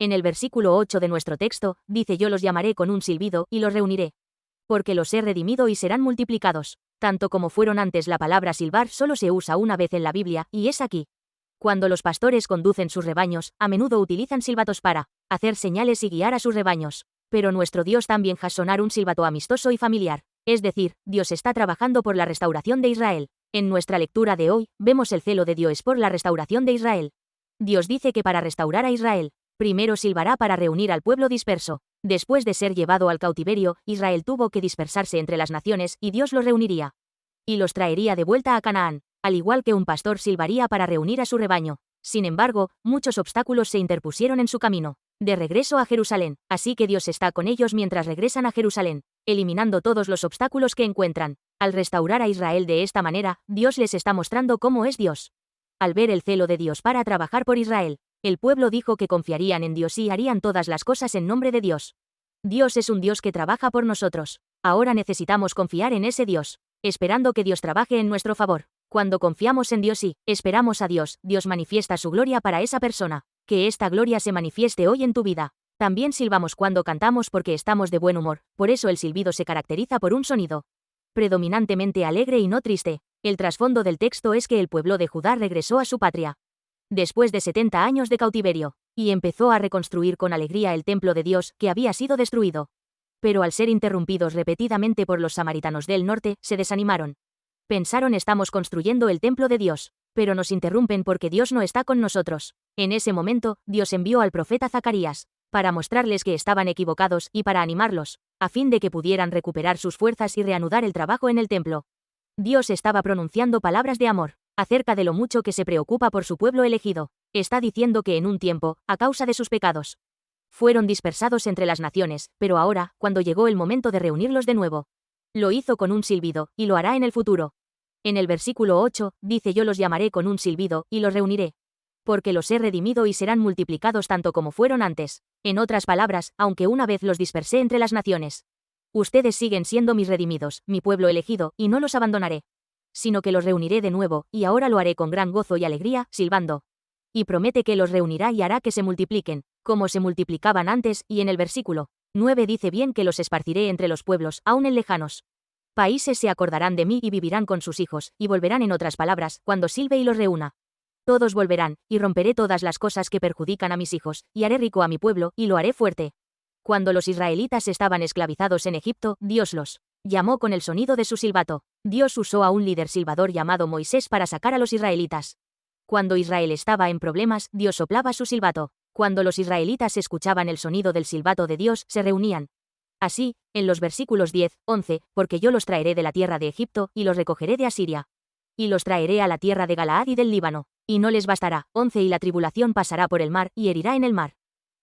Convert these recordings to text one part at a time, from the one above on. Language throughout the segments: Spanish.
En el versículo 8 de nuestro texto, dice: yo los llamaré con un silbido, y los reuniré. Porque los he redimido y serán multiplicados. Tanto como fueron antes. La palabra silbar solo se usa una vez en la Biblia, y es aquí. Cuando los pastores conducen sus rebaños, a menudo utilizan silbatos para hacer señales y guiar a sus rebaños. Pero nuestro Dios también hace sonar un silbato amistoso y familiar. Es decir, Dios está trabajando por la restauración de Israel. En nuestra lectura de hoy, vemos el celo de Dios por la restauración de Israel. Dios dice que para restaurar a Israel, primero silbará para reunir al pueblo disperso. Después de ser llevado al cautiverio, Israel tuvo que dispersarse entre las naciones, y Dios los reuniría. Y los traería de vuelta a Canaán, al igual que un pastor silbaría para reunir a su rebaño. Sin embargo, muchos obstáculos se interpusieron en su camino de regreso a Jerusalén, así que Dios está con ellos mientras regresan a Jerusalén, eliminando todos los obstáculos que encuentran. Al restaurar a Israel de esta manera, Dios les está mostrando cómo es Dios. Al ver el celo de Dios para trabajar por Israel, el pueblo dijo que confiarían en Dios y harían todas las cosas en nombre de Dios. Dios es un Dios que trabaja por nosotros. Ahora necesitamos confiar en ese Dios, esperando que Dios trabaje en nuestro favor. Cuando confiamos en Dios y esperamos a Dios, Dios manifiesta su gloria para esa persona. Que esta gloria se manifieste hoy en tu vida. También silbamos cuando cantamos porque estamos de buen humor, por eso el silbido se caracteriza por un sonido predominantemente alegre y no triste. El trasfondo del texto es que el pueblo de Judá regresó a su patria después de 70 años de cautiverio, y empezó a reconstruir con alegría el templo de Dios, que había sido destruido. Pero al ser interrumpidos repetidamente por los samaritanos del norte, se desanimaron. Pensaron: estamos construyendo el templo de Dios, pero nos interrumpen porque Dios no está con nosotros. En ese momento, Dios envió al profeta Zacarías, para mostrarles que estaban equivocados y para animarlos, a fin de que pudieran recuperar sus fuerzas y reanudar el trabajo en el templo. Dios estaba pronunciando palabras de amor acerca de lo mucho que se preocupa por su pueblo elegido. Está diciendo que en un tiempo, a causa de sus pecados, fueron dispersados entre las naciones, pero ahora, cuando llegó el momento de reunirlos de nuevo, lo hizo con un silbido, y lo hará en el futuro. En el versículo 8, dice: yo los llamaré con un silbido, y los reuniré. Porque los he redimido y serán multiplicados tanto como fueron antes. En otras palabras, aunque una vez los dispersé entre las naciones, ustedes siguen siendo mis redimidos, mi pueblo elegido, y no los abandonaré, sino que los reuniré de nuevo, y ahora lo haré con gran gozo y alegría, silbando. Y promete que los reunirá y hará que se multipliquen, como se multiplicaban antes, y en el versículo 9 dice bien que los esparciré entre los pueblos, aún en lejanos países se acordarán de mí y vivirán con sus hijos, y volverán. En otras palabras, cuando silbe y los reúna, todos volverán, y romperé todas las cosas que perjudican a mis hijos, y haré rico a mi pueblo, y lo haré fuerte. Cuando los israelitas estaban esclavizados en Egipto, Dios los llamó con el sonido de su silbato. Dios usó a un líder silbador llamado Moisés para sacar a los israelitas. Cuando Israel estaba en problemas, Dios soplaba su silbato. Cuando los israelitas escuchaban el sonido del silbato de Dios, se reunían. Así, en los versículos 10, 11, porque yo los traeré de la tierra de Egipto, y los recogeré de Asiria. Y los traeré a la tierra de Galaad y del Líbano. Y no les bastará. 11 Y la tribulación pasará por el mar, y herirá en el mar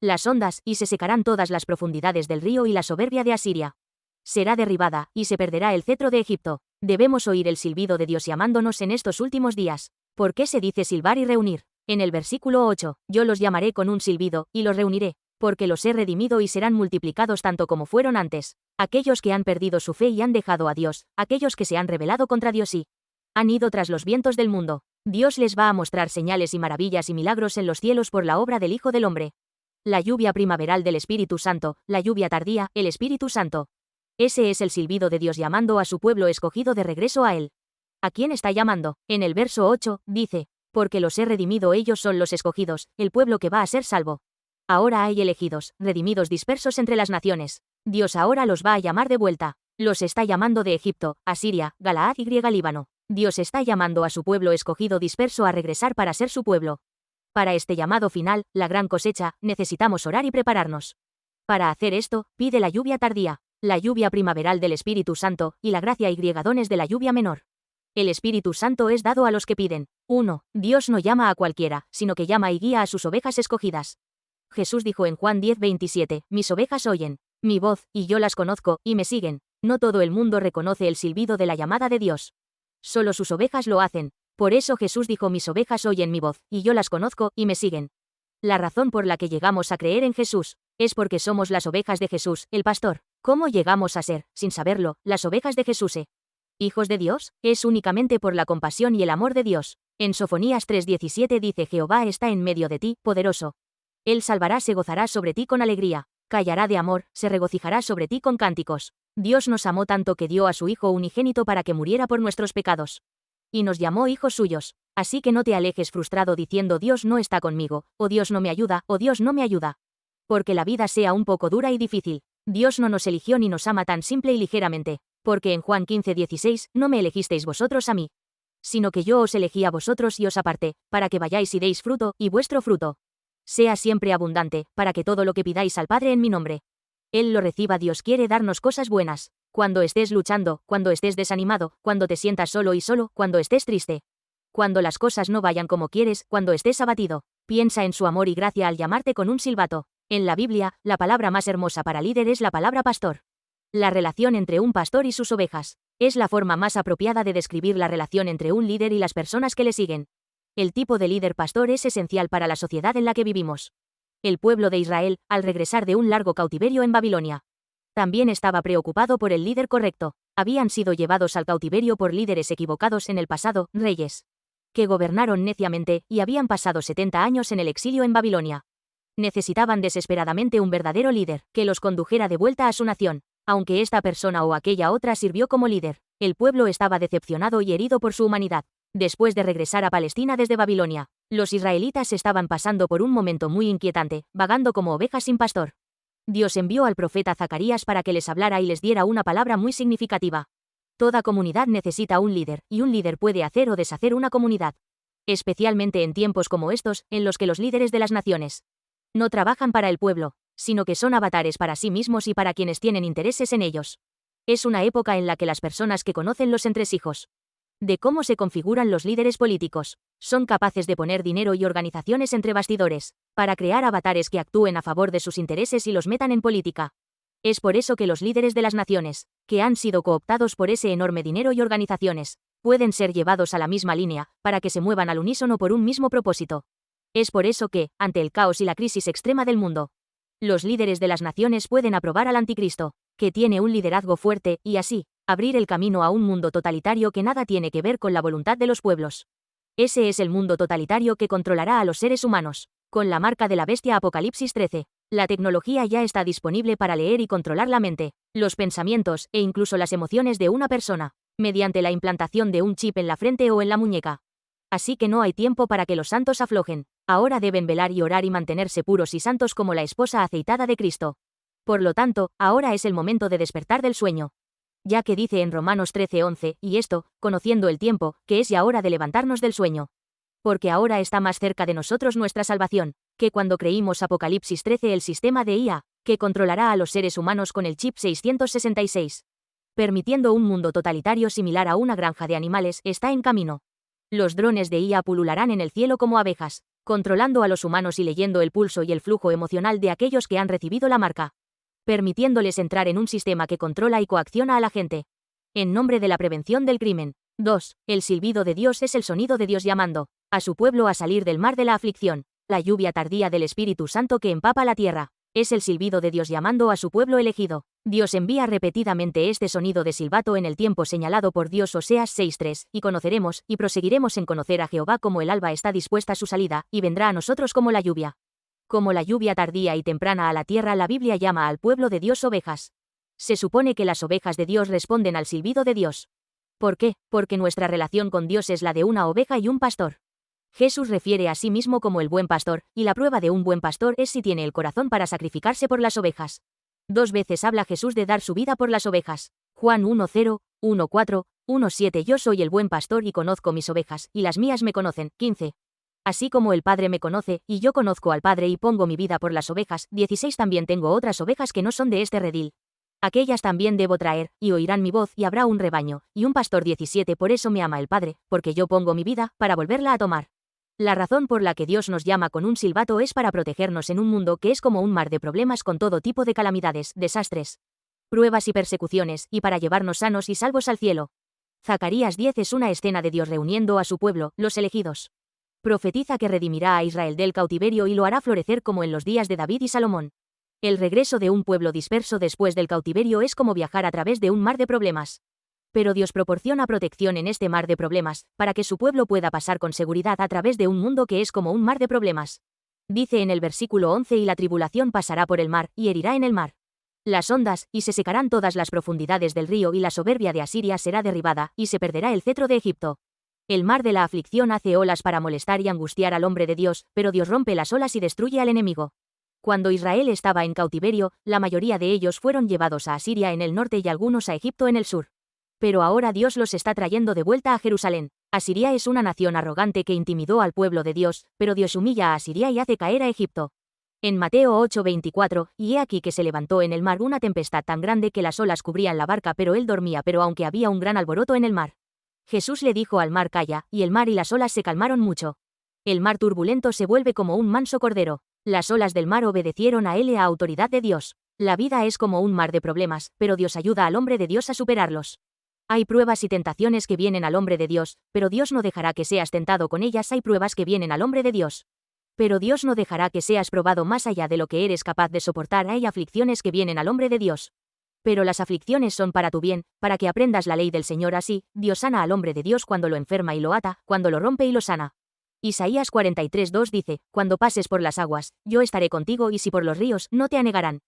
las ondas, y se secarán todas las profundidades del río, y la soberbia de Asiria será derribada, y se perderá el cetro de Egipto. Debemos oír el silbido de Dios llamándonos en estos últimos días. ¿Por qué se dice silbar y reunir? En el versículo 8, yo los llamaré con un silbido, y los reuniré, porque los he redimido y serán multiplicados tanto como fueron antes. Aquellos que han perdido su fe y han dejado a Dios, aquellos que se han rebelado contra Dios y han ido tras los vientos del mundo, Dios les va a mostrar señales y maravillas y milagros en los cielos por la obra del Hijo del Hombre. La lluvia primaveral del Espíritu Santo, la lluvia tardía, el Espíritu Santo. Ese es el silbido de Dios llamando a su pueblo escogido de regreso a Él. ¿A quién está llamando? En el verso 8, dice: porque los he redimido, ellos son los escogidos, el pueblo que va a ser salvo. Ahora hay elegidos, redimidos dispersos entre las naciones. Dios ahora los va a llamar de vuelta. Los está llamando de Egipto, Asiria, Galaad y Líbano. Dios está llamando a su pueblo escogido disperso a regresar para ser su pueblo. Para este llamado final, la gran cosecha, necesitamos orar y prepararnos. Para hacer esto, pide la lluvia tardía, la lluvia primaveral del Espíritu Santo, y la gracia y dones de la lluvia menor. El Espíritu Santo es dado a los que piden. 1. Dios no llama a cualquiera, sino que llama y guía a sus ovejas escogidas. Jesús dijo en Juan 10:27, mis ovejas oyen mi voz, y yo las conozco, y me siguen. No todo el mundo reconoce el silbido de la llamada de Dios. Solo sus ovejas lo hacen. Por eso Jesús dijo: mis ovejas oyen mi voz, y yo las conozco, y me siguen. La razón por la que llegamos a creer en Jesús es porque somos las ovejas de Jesús, el pastor. ¿Cómo llegamos a ser, sin saberlo, las ovejas de Jesús? ¿Hijos de Dios? Es únicamente por la compasión y el amor de Dios. En Sofonías 3:17 dice: Jehová está en medio de ti, poderoso. Él salvará, se gozará sobre ti con alegría. Callará de amor, se regocijará sobre ti con cánticos. Dios nos amó tanto que dio a su Hijo unigénito para que muriera por nuestros pecados. Y nos llamó hijos suyos. Así que no te alejes frustrado diciendo Dios no está conmigo, o Dios no me ayuda, o Dios no me ayuda. Porque la vida sea un poco dura y difícil. Dios no nos eligió ni nos ama tan simple y ligeramente. Porque en Juan 15:16, no me elegisteis vosotros a mí, sino que yo os elegí a vosotros y os aparté, para que vayáis y deis fruto, y vuestro fruto sea siempre abundante, para que todo lo que pidáis al Padre en mi nombre, Él lo reciba. Dios quiere darnos cosas buenas. Cuando estés luchando, cuando estés desanimado, cuando te sientas solo y solo, cuando estés triste, cuando las cosas no vayan como quieres, cuando estés abatido, piensa en su amor y gracia al llamarte con un silbato. En la Biblia, la palabra más hermosa para líder es la palabra pastor. La relación entre un pastor y sus ovejas es la forma más apropiada de describir la relación entre un líder y las personas que le siguen. El tipo de líder pastor es esencial para la sociedad en la que vivimos. El pueblo de Israel, al regresar de un largo cautiverio en Babilonia, también estaba preocupado por el líder correcto. Habían sido llevados al cautiverio por líderes equivocados en el pasado, reyes que gobernaron neciamente, y habían pasado 70 años en el exilio en Babilonia. Necesitaban desesperadamente un verdadero líder, que los condujera de vuelta a su nación. Aunque esta persona o aquella otra sirvió como líder, el pueblo estaba decepcionado y herido por su humanidad. Después de regresar a Palestina desde Babilonia, los israelitas estaban pasando por un momento muy inquietante, vagando como ovejas sin pastor. Dios envió al profeta Zacarías para que les hablara y les diera una palabra muy significativa. Toda comunidad necesita un líder, y un líder puede hacer o deshacer una comunidad. Especialmente en tiempos como estos, en los que los líderes de las naciones no trabajan para el pueblo, sino que son avatares para sí mismos y para quienes tienen intereses en ellos. Es una época en la que las personas que conocen los entresijos de cómo se configuran los líderes políticos son capaces de poner dinero y organizaciones entre bastidores para crear avatares que actúen a favor de sus intereses y los metan en política. Es por eso que los líderes de las naciones, que han sido cooptados por ese enorme dinero y organizaciones, pueden ser llevados a la misma línea, para que se muevan al unísono por un mismo propósito. Es por eso que, ante el caos y la crisis extrema del mundo, los líderes de las naciones pueden aprobar al anticristo, que tiene un liderazgo fuerte, y así, abrir el camino a un mundo totalitario que nada tiene que ver con la voluntad de los pueblos. Ese es el mundo totalitario que controlará a los seres humanos, con la marca de la bestia. Apocalipsis 13. La tecnología ya está disponible para leer y controlar la mente, los pensamientos, e incluso las emociones de una persona, mediante la implantación de un chip en la frente o en la muñeca. Así que no hay tiempo para que los santos aflojen. Ahora deben velar y orar y mantenerse puros y santos como la esposa aceitada de Cristo. Por lo tanto, ahora es el momento de despertar del sueño. Ya que dice en Romanos 13:11, y esto, conociendo el tiempo, que es ya hora de levantarnos del sueño. Porque ahora está más cerca de nosotros nuestra salvación, que cuando creímos. Apocalipsis 13. El sistema de IA, que controlará a los seres humanos con el chip 666, permitiendo un mundo totalitario similar a una granja de animales, está en camino. Los drones de IA pulularán en el cielo como abejas, controlando a los humanos y leyendo el pulso y el flujo emocional de aquellos que han recibido la marca, permitiéndoles entrar en un sistema que controla y coacciona a la gente, en nombre de la prevención del crimen. 2. El silbido de Dios es el sonido de Dios llamando a su pueblo a salir del mar de la aflicción. La lluvia tardía del Espíritu Santo que empapa la tierra es el silbido de Dios llamando a su pueblo elegido. Dios envía repetidamente este sonido de silbato en el tiempo señalado por Dios. Oseas 6:3, y conoceremos, y proseguiremos en conocer a Jehová como el alba está dispuesta a su salida, y vendrá a nosotros como la lluvia. Como la lluvia tardía y temprana a la tierra. La Biblia llama al pueblo de Dios ovejas. Se supone que las ovejas de Dios responden al silbido de Dios. ¿Por qué? Porque nuestra relación con Dios es la de una oveja y un pastor. Jesús refiere a sí mismo como el buen pastor, y la prueba de un buen pastor es si tiene el corazón para sacrificarse por las ovejas. 2 veces habla Jesús de dar su vida por las ovejas. Juan 1:0, 1:4, 1:7. Yo soy el buen pastor y conozco mis ovejas, y las mías me conocen. 15. Así como el Padre me conoce, y yo conozco al Padre y pongo mi vida por las ovejas. 16. También tengo otras ovejas que no son de este redil. Aquellas también debo traer, y oirán mi voz, y habrá un rebaño, y un pastor. 17. Por eso me ama el Padre, porque yo pongo mi vida, para volverla a tomar. La razón por la que Dios nos llama con un silbato es para protegernos en un mundo que es como un mar de problemas con todo tipo de calamidades, desastres, pruebas y persecuciones, y para llevarnos sanos y salvos al cielo. Zacarías 10 es una escena de Dios reuniendo a su pueblo, los elegidos. Profetiza que redimirá a Israel del cautiverio y lo hará florecer como en los días de David y Salomón. El regreso de un pueblo disperso después del cautiverio es como viajar a través de un mar de problemas. Pero Dios proporciona protección en este mar de problemas, para que su pueblo pueda pasar con seguridad a través de un mundo que es como un mar de problemas. Dice en el versículo 11: y la tribulación pasará por el mar, y herirá en el mar las ondas, y se secarán todas las profundidades del río, y la soberbia de Asiria será derribada, y se perderá el cetro de Egipto. El mar de la aflicción hace olas para molestar y angustiar al hombre de Dios, pero Dios rompe las olas y destruye al enemigo. Cuando Israel estaba en cautiverio, la mayoría de ellos fueron llevados a Asiria en el norte y algunos a Egipto en el sur. Pero ahora Dios los está trayendo de vuelta a Jerusalén. Asiria es una nación arrogante que intimidó al pueblo de Dios, pero Dios humilla a Asiria y hace caer a Egipto. En Mateo 8:24, y he aquí que se levantó en el mar una tempestad tan grande que las olas cubrían la barca, pero él dormía, pero aunque había un gran alboroto en el mar. Jesús le dijo al mar: calla, y el mar y las olas se calmaron mucho. El mar turbulento se vuelve como un manso cordero. Las olas del mar obedecieron a él y a autoridad de Dios. La vida es como un mar de problemas, pero Dios ayuda al hombre de Dios a superarlos. Hay pruebas y tentaciones que vienen al hombre de Dios, pero Dios no dejará que seas tentado con ellas. Hay pruebas que vienen al hombre de Dios, pero Dios no dejará que seas probado más allá de lo que eres capaz de soportar. Hay aflicciones que vienen al hombre de Dios, pero las aflicciones son para tu bien, para que aprendas la ley del Señor. Así, Dios sana al hombre de Dios cuando lo enferma y lo ata, cuando lo rompe y lo sana. Isaías 43:2 dice: cuando pases por las aguas, yo estaré contigo, y si por los ríos, no te anegarán.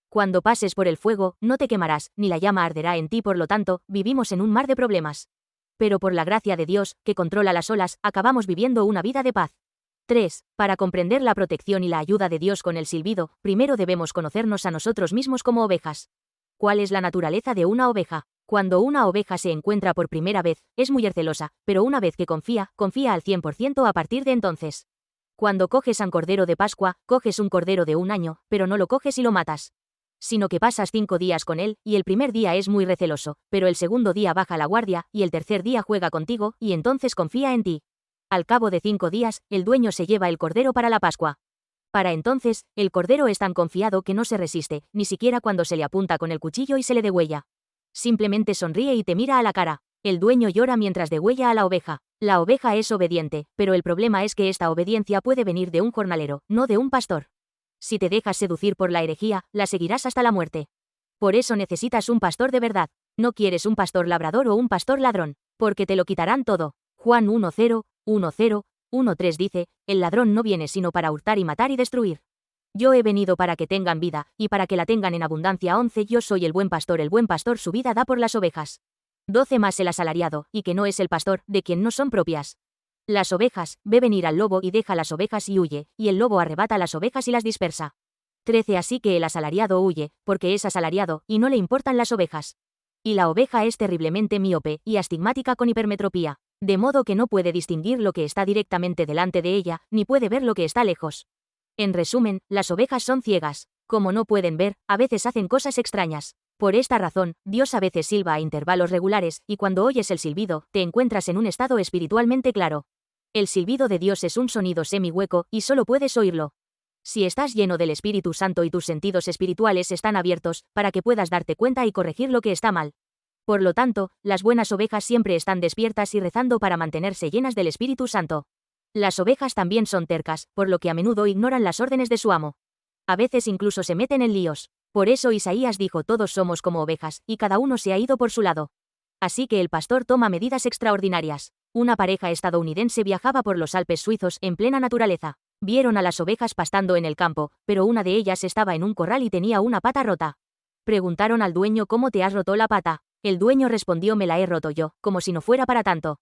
Cuando pases por el fuego, no te quemarás, ni la llama arderá en ti. Por lo tanto, vivimos en un mar de problemas. Pero por la gracia de Dios, que controla las olas, acabamos viviendo una vida de paz. 3. Para comprender la protección y la ayuda de Dios con el silbido, primero debemos conocernos a nosotros mismos como ovejas. ¿Cuál es la naturaleza de una oveja? Cuando una oveja se encuentra por primera vez, es muy celosa, pero una vez que confía al 100% a partir de entonces. Cuando coges a un cordero de Pascua, coges un cordero de un año, pero no lo coges y lo matas, sino que pasas 5 días con él, y el primer día es muy receloso, pero el segundo día baja la guardia, y el tercer día juega contigo, y entonces confía en ti. Al cabo de 5 días, el dueño se lleva el cordero para la Pascua. Para entonces, el cordero es tan confiado que no se resiste, ni siquiera cuando se le apunta con el cuchillo y se le degüella. Simplemente sonríe y te mira a la cara. El dueño llora mientras degüella a la oveja. La oveja es obediente, pero el problema es que esta obediencia puede venir de un jornalero, no de un pastor. Si te dejas seducir por la herejía, la seguirás hasta la muerte. Por eso necesitas un pastor de verdad. No quieres un pastor labrador o un pastor ladrón, porque te lo quitarán todo. Juan 1:0, 1:0, 1:3 dice: el ladrón no viene sino para hurtar y matar y destruir. Yo he venido para que tengan vida, y para que la tengan en abundancia. 11. Yo soy el buen pastor su vida da por las ovejas. 12. Más el asalariado, y que no es el pastor, de quien no son propias las ovejas, ve venir al lobo y deja las ovejas y huye, y el lobo arrebata las ovejas y las dispersa. 13. Así que el asalariado huye, porque es asalariado, y no le importan las ovejas. Y la oveja es terriblemente míope, y astigmática con hipermetropía, de modo que no puede distinguir lo que está directamente delante de ella, ni puede ver lo que está lejos. En resumen, las ovejas son ciegas. Como no pueden ver, a veces hacen cosas extrañas. Por esta razón, Dios a veces silba a intervalos regulares, y cuando oyes el silbido, te encuentras en un estado espiritualmente claro. El silbido de Dios es un sonido semi-hueco, y solo puedes oírlo si estás lleno del Espíritu Santo y tus sentidos espirituales están abiertos, para que puedas darte cuenta y corregir lo que está mal. Por lo tanto, las buenas ovejas siempre están despiertas y rezando para mantenerse llenas del Espíritu Santo. Las ovejas también son tercas, por lo que a menudo ignoran las órdenes de su amo. A veces incluso se meten en líos. Por eso Isaías dijo: todos somos como ovejas, y cada uno se ha ido por su lado. Así que el pastor toma medidas extraordinarias. Una pareja estadounidense viajaba por los Alpes suizos en plena naturaleza. Vieron a las ovejas pastando en el campo, pero una de ellas estaba en un corral y tenía una pata rota. Preguntaron al dueño: ¿cómo te has roto la pata? El dueño respondió: me la he roto yo, como si no fuera para tanto.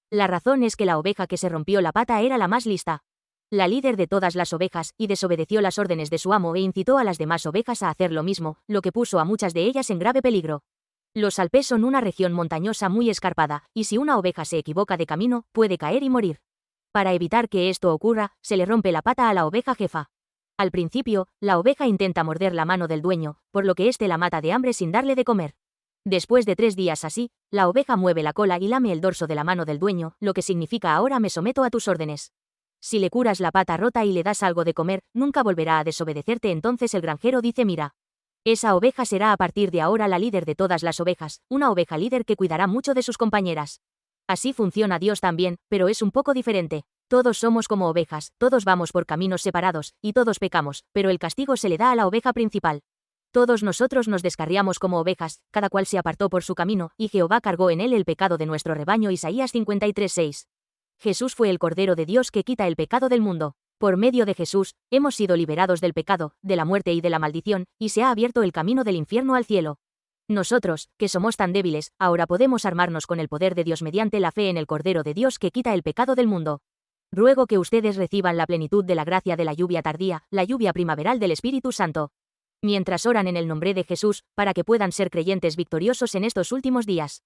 La razón es que la oveja que se rompió la pata era la más lista, la líder de todas las ovejas, y desobedeció las órdenes de su amo e incitó a las demás ovejas a hacer lo mismo, lo que puso a muchas de ellas en grave peligro. Los Alpes son una región montañosa muy escarpada, y si una oveja se equivoca de camino, puede caer y morir. Para evitar que esto ocurra, se le rompe la pata a la oveja jefa. Al principio, la oveja intenta morder la mano del dueño, por lo que éste la mata de hambre sin darle de comer. Después de 3 días así, la oveja mueve la cola y lame el dorso de la mano del dueño, lo que significa: ahora me someto a tus órdenes. Si le curas la pata rota y le das algo de comer, nunca volverá a desobedecerte. Entonces el granjero dice: mira, esa oveja será a partir de ahora la líder de todas las ovejas, una oveja líder que cuidará mucho de sus compañeras. Así funciona Dios también, pero es un poco diferente. Todos somos como ovejas, todos vamos por caminos separados, y todos pecamos, pero el castigo se le da a la oveja principal. Todos nosotros nos descarriamos como ovejas, cada cual se apartó por su camino, y Jehová cargó en él el pecado de nuestro rebaño. Isaías 53:6. Jesús fue el Cordero de Dios que quita el pecado del mundo. Por medio de Jesús, hemos sido liberados del pecado, de la muerte y de la maldición, y se ha abierto el camino del infierno al cielo. Nosotros, que somos tan débiles, ahora podemos armarnos con el poder de Dios mediante la fe en el Cordero de Dios que quita el pecado del mundo. Ruego que ustedes reciban la plenitud de la gracia de la lluvia tardía, la lluvia primaveral del Espíritu Santo. Mientras oran en el nombre de Jesús, para que puedan ser creyentes victoriosos en estos últimos días.